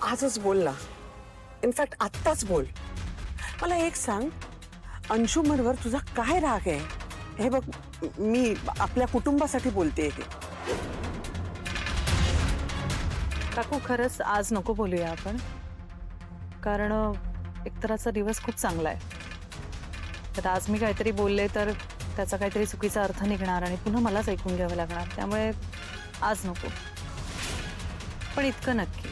आजच बोल ना. इनफॅक्ट आत्ताच बोल. मला एक सांग, अंशुमनवर तुझा काय राग आहे? हे बघ, मी आपल्या कुटुंबासाठी बोलते. काकू खरंच आज नको बोलूया आपण, कारण एकतराचा दिवस खूप चांगला आहे. तर आज मी काहीतरी बोलले तर त्याचा काहीतरी चुकीचा अर्थ निघणार आणि पुन्हा मलाच ऐकून घ्यावं लागणार. त्यामुळे आज नको. पण इतकं नक्की,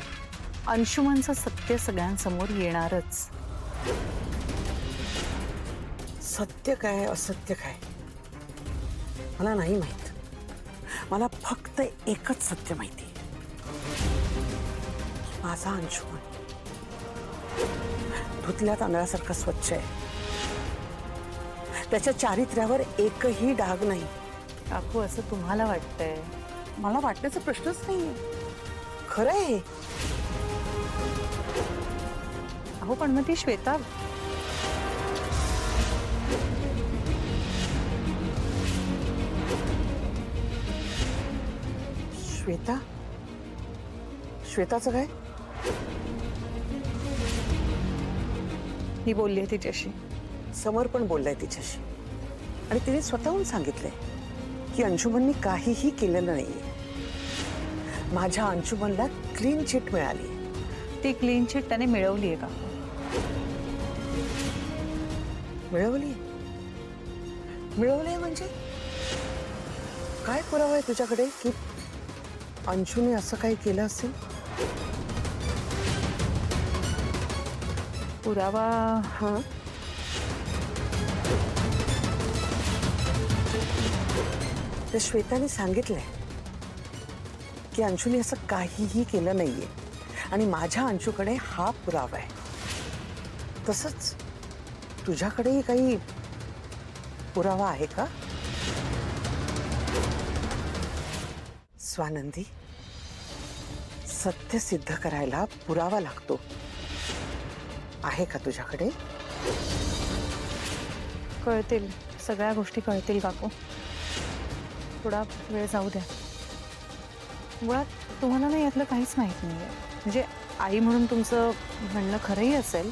अंशुमनचं सत्य सगळ्यांसमोर येणारच. सत्य काय असत्य काय मला नाही माहित. मला फक्त एकच सत्य माहिती. माझा अंशुमन धुतल्या तांदळासारखा स्वच्छ आहे. त्याच्या चारित्र्यावर एकही डाग नाही. काकू असं तुम्हाला वाटतंय? मला वाटण्याचा प्रश्नच नाहीये. खरं आहे. अहो पण मग ती श्वेता श्वेता श्वेताचं काय? मी बोलली तिच्याशी. समर पण बोललाय तिच्याशी आणि तिने स्वतःहून सांगितलंय की अंशुमननी काहीही केलेलं नाहीये. माझ्या अंशुमनला क्लीन चिट मिळाली. ती क्लीन चिट त्याने मिळवली आहे काकू. मिळवली? मिळवली म्हणजे काय पुरावा आहे तुझ्याकडे की अंशुने असं काही केलं असेल? पुरावा हा, तर श्वेताने सांगितलंय की अंशुने असं काहीही केलं नाहीये आणि माझ्या अंशूकडे हा पुरावा आहे. तसंच तुझ्याकडेही काही पुरावा आहे का स्वानंदी? सत्य सिद्ध करायला पुरावा लागतो. आहे का तुझ्याकडे? कळतील, सगळ्या गोष्टी कळतील काकू. थोडा वेळ जाऊ द्या. मुळात तुम्हाला नाही यातलं काहीच माहित नाहीये. म्हणजे आई म्हणून तुमचं म्हणणं खरंही असेल,